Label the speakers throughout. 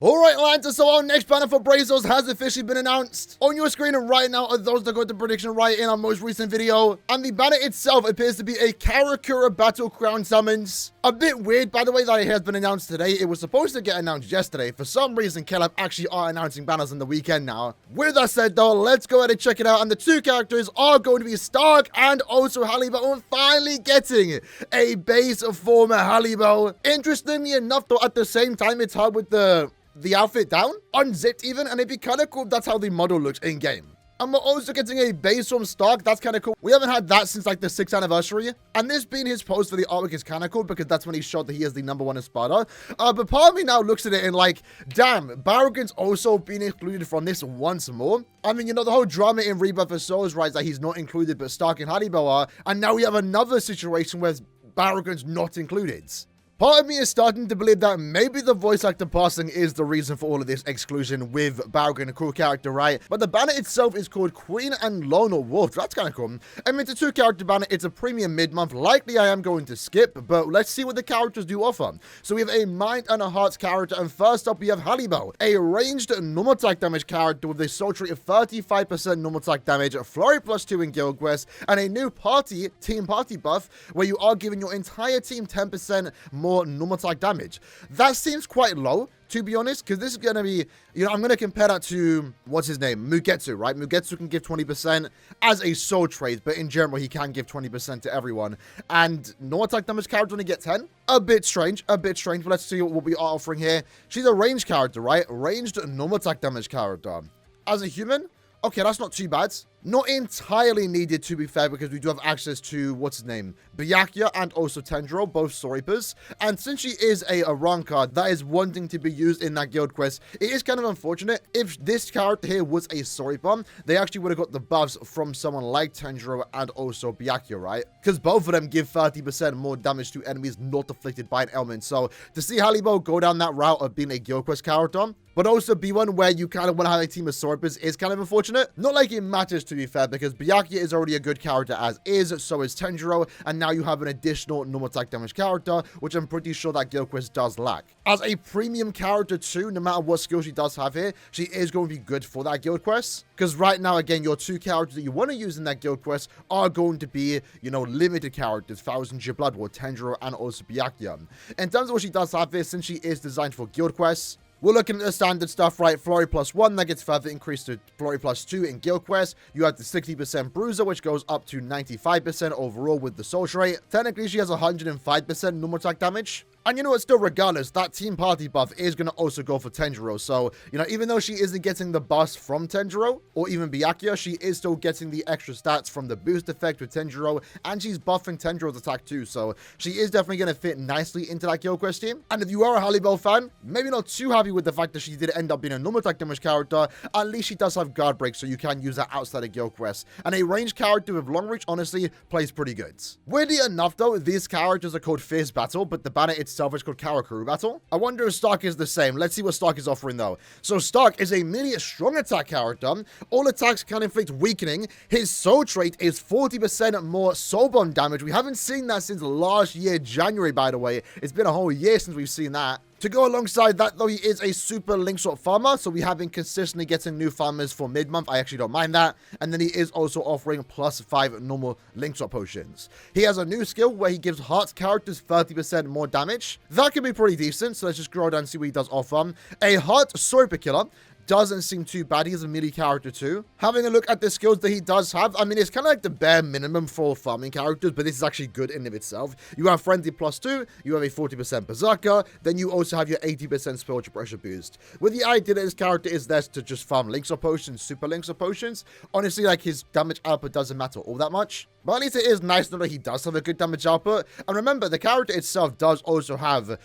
Speaker 1: Alright, lads, so our next banner for Brazos has officially been announced. On your screen right now are those that got the prediction right in our most recent video. And the banner itself appears to be a Karakura Battle Crown Summons. A bit weird, by the way, that it has been announced today. It was supposed to get announced yesterday. For some reason, Caleb actually are announcing banners on the weekend now. With that said, though, let's go ahead and check it out. And the two characters are going to be Stark and also HALIBEL, finally getting a base former HALIBEL. Interestingly enough, though, at the same time, it's hard with the outfit down, unzipped even, and it'd be kind of cool if that's how the model looks in game. And we're also getting a base from Stark. That's kind of cool. We haven't had that since like the 6th anniversary. And this being his post for the artwork is kind of cool because that's when he showed that he is the #1 in Sparta. But part of me now looks at it and like, damn, Barragan's also been included from this once more. I mean, you know, the whole drama in Rebirth of Souls, right, that he's not included, but Stark and HALIBEL are. And now we have another situation where Barragan's not included. Part of me is starting to believe that maybe the voice actor passing is the reason for all of this exclusion with Barragan, a cool character, right? But the banner itself is called Queen and Lone Wolf. That's kind of cool. I mean, it's a 2-character banner. It's a premium mid-month. Likely I am going to skip, but let's see what the characters do offer. So we have a Mind and a Hearts character, and first up we have HALIBEL, a ranged normal attack damage character with a sultry of 35% normal attack damage, Flurry +2 in Guild Quest, and a new team party buff where you are giving your entire team 10% more normal attack damage. That seems quite low, to be honest, because this is going to be, you know, I'm going to compare that to, what's his name? Mugetsu, right? Mugetsu can give 20% as a soul trait, but in general, he can give 20% to everyone. And normal attack damage character only get 10? A bit strange, but let's see what we are offering here. She's a ranged character, right? Ranged normal attack damage character. As a human, okay, that's not too bad. Not entirely needed, to be fair, because we do have access to, what's his name, Byakuya and also Tendril, both Soripers. And since she is a run card that is wanting to be used in that guild quest, it is kind of unfortunate. If this character here was a Soriper, they actually would have got the buffs from someone like Tendril and also Byakuya, right? Because both of them give 30% more damage to enemies not afflicted by an ailment. So to see HALIBEL go down that route of being a guild quest character, but also be one where you kind of want to have a team of Soripers is kind of unfortunate. Not like it matters, to be fair, because Byakuya is already a good character as is, so is Tendril, and now you have an additional normal attack damage character, which I'm pretty sure that guild quest does lack. As a premium character too, no matter what skill she does have here, she is going to be good for that guild quest. Because right now, again, your 2 characters that you want to use in that guild quest are going to be, you know, limited characters, 1000 Year Blood War, Tendril, and also Byakuya. In terms of what she does have here, since she is designed for guild quests, we're looking at the standard stuff, right? Flurry +1, that gets further increased to Flurry +2 in Guild Quest. You have the 60% Bruiser, which goes up to 95% overall with the Soul Trait. Technically, she has 105% normal attack damage. And you know what, still regardless, that team party buff is going to also go for Tendril. So, you know, even though she isn't getting the buffs from Tendril or even Byakuya, she is still getting the extra stats from the boost effect with Tendril, and she's buffing Tendril's attack too. So she is definitely going to fit nicely into that Guild Quest team. And if you are a HALIBEL fan, maybe not too happy with the fact that she did end up being a normal attack damage character, at least she does have guard break, so you can use that outside of Guild Quest. And a ranged character with long reach, honestly, plays pretty good. Weirdly enough, though, these characters are called Fierce Battle, but the banner itself is called Karakura Battle. I wonder if Stark is the same. Let's see what Stark is offering, though. So Stark is a melee strong attack character. All attacks can inflict weakening. His soul trait is 40% more soul bond damage. We haven't seen that since last year, January, by the way. It's been a whole year since we've seen that. To go alongside that, though, he is a super link swap farmer, so we have been consistently getting new farmers for mid-month. I actually don't mind that. And then he is also offering +5 normal link swap potions. He has a new skill where he gives Hearts characters 30% more damage. That can be pretty decent, so let's just scroll down and see what he does offer. A Heart Soriper Killer doesn't seem too bad. He's a melee character too. Having a look at the skills that he does have, I mean, it's kind of like the bare minimum for farming characters, but this is actually good in of itself. You have Frenzy +2, you have a 40% Berserker, then you also have your 80% Spiritual Pressure boost. With the idea that this character is there to just farm links or potions, super links or potions, honestly, like, his damage output doesn't matter all that much. But at least it is nice to know that he does have a good damage output. And remember, the character itself does also have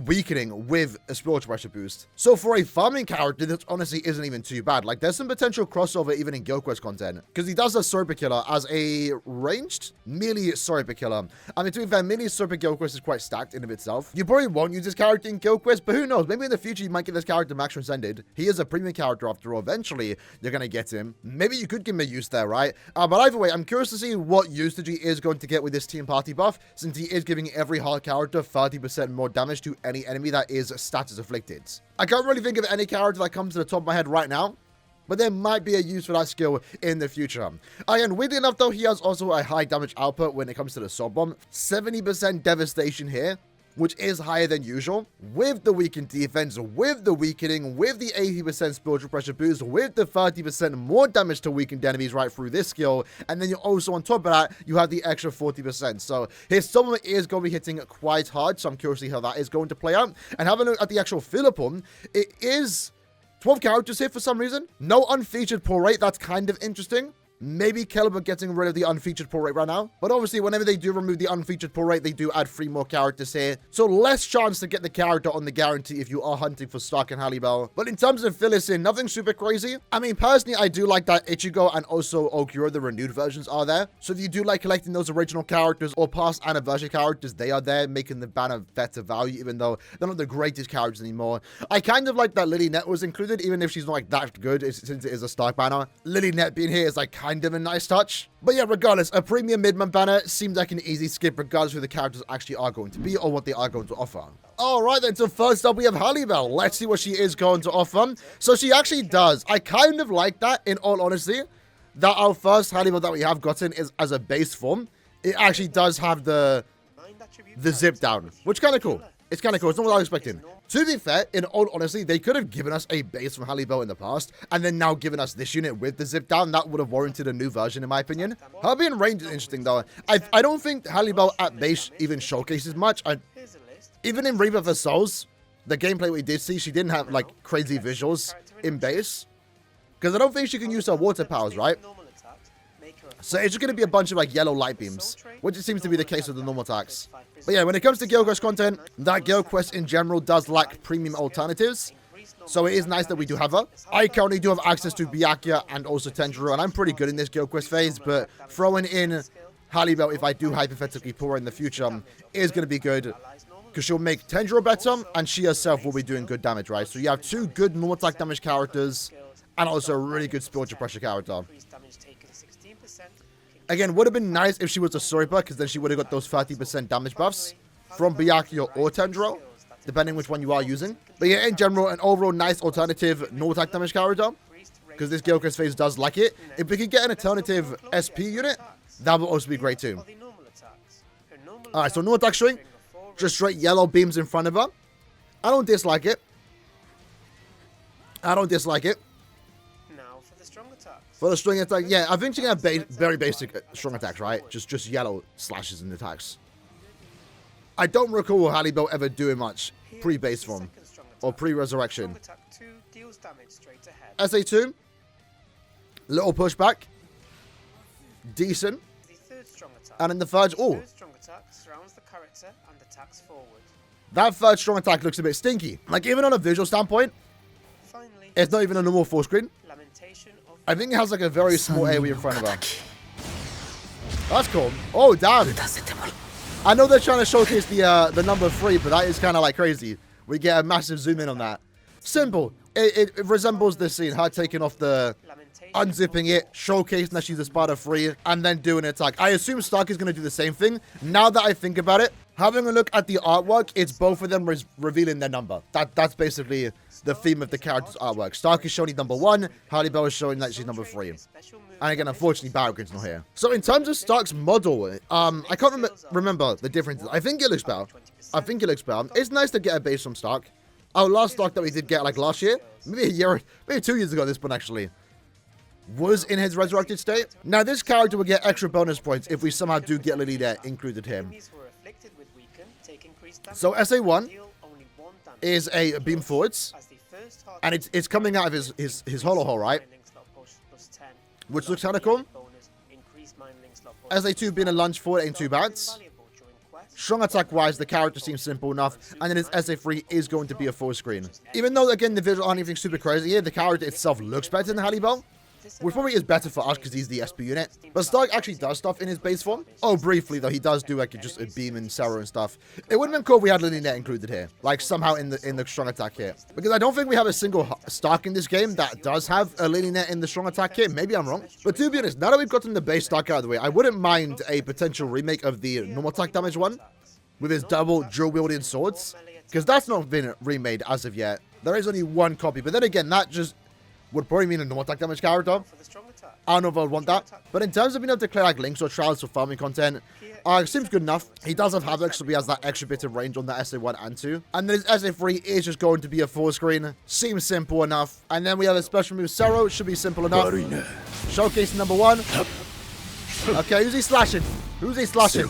Speaker 1: weakening with a spiritual pressure boost. So for a farming character, this honestly isn't even too bad. Like, there's some potential crossover even in Guild Quest content, because he does a Soriper Killer as a ranged melee Soriper Killer. I mean, to be fair, melee Soriper Guild Quest is quite stacked in of itself. You probably won't use this character in Guild Quest, but who knows? Maybe in the future you might get this character max transcended. He is a premium character after all. Eventually, you're going to get him. Maybe you could give him a use there, right? But either way, I'm curious to see what usage he is going to get with this team party buff, since he is giving every hard character 30% more damage to any enemy that is status afflicted. I can't really think of any character that comes to the top of my head right now, but there might be a use for that skill in the future. Again, weirdly enough though, he has also a high damage output when it comes to the Soul Bomb. 70% devastation here, which is higher than usual, with the weakened defense, with the weakening, with the 80% spiritual pressure boost, with the 30% more damage to weakened enemies right through this skill, and then you're also on top of that, you have the extra 40%. So his Soul Bomb is going to be hitting quite hard, so I'm curious to see how that is going to play out. And have a look at the actual Philippon. It is 12 characters here for some reason. No unfeatured pull rate, that's kind of interesting. Maybe Caliber getting rid of the unfeatured pull rate right now. But obviously, whenever they do remove the unfeatured pull rate, they do add 3 more characters here. So less chance to get the character on the guarantee if you are hunting for Stark and HALIBEL. But in terms of fillers in, nothing super crazy. I mean, personally, I do like that Ichigo and also Okuro, the renewed versions, are there. So if you do like collecting those original characters or past anniversary characters, they are there, making the banner better value, even though they're not the greatest characters anymore. I kind of like that Lily Net was included, even if she's not like that good, since it is a Stark banner. Lily Net being here is like kind of a nice touch. But yeah, regardless, a premium mid-month banner seems like an easy skip regardless of who the characters actually are going to be or what they are going to offer. Alright then, so first up we have HALIBEL. Let's see what she is going to offer. So she actually does. I kind of like that, in all honesty, that our first HALIBEL that we have gotten is as a base form. It actually does have the zip down, which is kind of cool. It's kind of cool. It's not what I was expecting. To be fair, in all honesty, they could have given us a base from HALIBEL in the past, and then now given us this unit with the zip down. That would have warranted a new version, in my opinion. Her being ranged is interesting, though. I don't think HALIBEL at base even showcases much. Even in Rebirth of Souls, the gameplay we did see, she didn't have, like, crazy visuals in base. Because I don't think she can use her water powers, right? So it's just going to be a bunch of like yellow light beams, which it seems to be the case with the normal attacks. But yeah, when it comes to Guild Quest content, that Guild Quest in general does lack premium alternatives. So it is nice that we do have her. I currently do have access to Byakuya and also Tenjiro, and I'm pretty good in this Guild Quest phase, but throwing in HALIBEL, if I do hypothetically pull her in the future, is going to be good. Because she'll make Tenjiro better, and she herself will be doing good damage, right? So you have 2 good normal attack damage characters, and also a really good spiritual pressure character. Again, would have been nice if she was a Soripa, because then she would have got those 30% damage buffs from Byakuya or Tenjiro, depending which one you are using. But yeah, in general, an overall nice alternative no attack damage character, because this Guild Quest phase does like it. If we could get an alternative SP unit, that would also be great too. Alright, so no attack string, just straight yellow beams in front of her. I don't dislike it. I don't dislike it. For the string attack, yeah, I think she can have very basic strong attacks, right? Just yellow slashes and attacks. I don't recall HALIBEL ever doing much pre-base form or pre-resurrection. SA2, little pushback, decent, and in the third, oh, that third strong attack looks a bit stinky. Like even on a visual standpoint, it's not even a normal full screen. I think it has like a very small area in front of her. That's cool. Oh, damn. I know they're trying to showcase the number 3, but that is kind of like crazy. We get a massive zoom in on that. Simple. It resembles this scene. Her taking off the... unzipping it, showcasing that she's a Sparta 3, and then doing an attack. I assume Stark is going to do the same thing. Now that I think about it, having a look at the artwork, it's both of them revealing their number. That's basically the theme of the character's artwork. Stark is showing number 1, HALIBEL is showing that she's number 3. And again, unfortunately, Barricad's not here. So in terms of Stark's model, I can't remember the differences. I think it looks better. It's nice to get a base from Stark. Our last Stark that we did get like last year, maybe 2 years ago at this point actually, was in his resurrected state. Now this character will get extra bonus points if we somehow do get Lily there included him. So SA1 is a beam forwards, and it's coming out of his hollow hole, right? Which looks kind of cool. SA2 being a lunge forward ain't too bad. Strong attack wise, the character seems simple enough, and then his SA3 is going to be a full screen. Even though again the visuals aren't anything super crazy here, the character itself looks better than HALIBEL, which probably is better for us because he's the SP unit. But Stark actually does stuff in his base form. Oh, briefly though, he does do like just a beam and Sarah and stuff. It would have been cool if we had Lily Net included here, like somehow in the strong attack here, because I don't think we have a single Stark in this game that does have a Lily Net in the strong attack here. Maybe I'm wrong, but to be honest, now that we've gotten the base Stark out of the way, I wouldn't mind a potential remake of the normal attack damage one with his double dual wielding swords. because that's not been remade as of yet. There is only one copy, but then again, that just would probably mean a no attack damage character. I don't know if I would want that. But in terms of being able to clear like links or trials for farming content, seems good enough. He does have Havoc, so he has that extra bit of range on the SA1 and 2. And then his SA3 is just going to be a 4-screen. Seems simple enough. And then we have a special move, Zero. Should be simple enough. Showcase number 1. Okay, who's he slashing? Who's he slashing?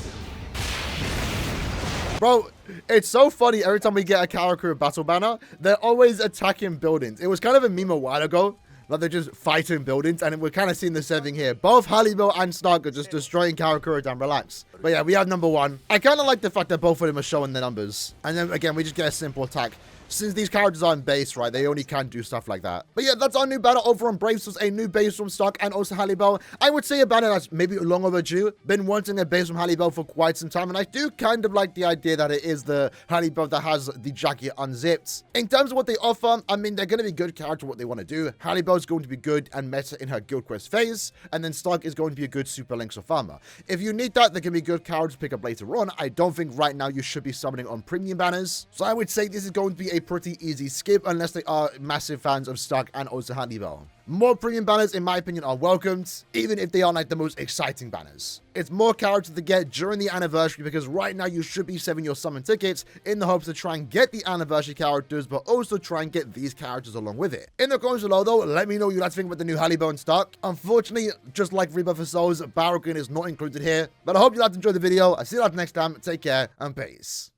Speaker 1: Bro, it's so funny every time we get a character with battle banner, they're always attacking buildings. It was kind of a meme a while ago. Like they're just fighting buildings, and we're kind of seeing the same thing here. Both HALIBEL and Stark are just destroying Karakura and Relax. But yeah, we have number 1. I kind of like the fact that both of them are showing the numbers. And then again, we just get a simple attack. Since these characters are in base, right, they only can do stuff like that. But yeah, that's our new banner over on Braves. Was a new base from Stark and also HALIBEL. I would say a banner that's maybe long overdue. Been wanting a base from HALIBEL for quite some time, and I do kind of like the idea that it is the HALIBEL that has the jacket unzipped. In terms of what they offer, I mean, they're going to be good character what they want to do. HALIBEL is going to be good and meta in her guild quest phase, and then Stark is going to be a good super links or farmer. If you need that, they can be good characters to pick up later on. I don't think right now you should be summoning on premium banners, so I would say this is going to be a pretty easy skip unless they are massive fans of Stark and also HALIBEL. More premium banners, in my opinion, are welcomed, even if they aren't like the most exciting banners. It's more characters to get during the anniversary, because right now you should be saving your summon tickets in the hopes to try and get the anniversary characters, but also try and get these characters along with it. In the comments below, though, let me know what you like to think about the new HALIBEL and Stark. Unfortunately, just like Rebirth for Souls, Barrel Green is not included here, but I hope you like to enjoy the video. I'll see you guys next time. Take care and peace.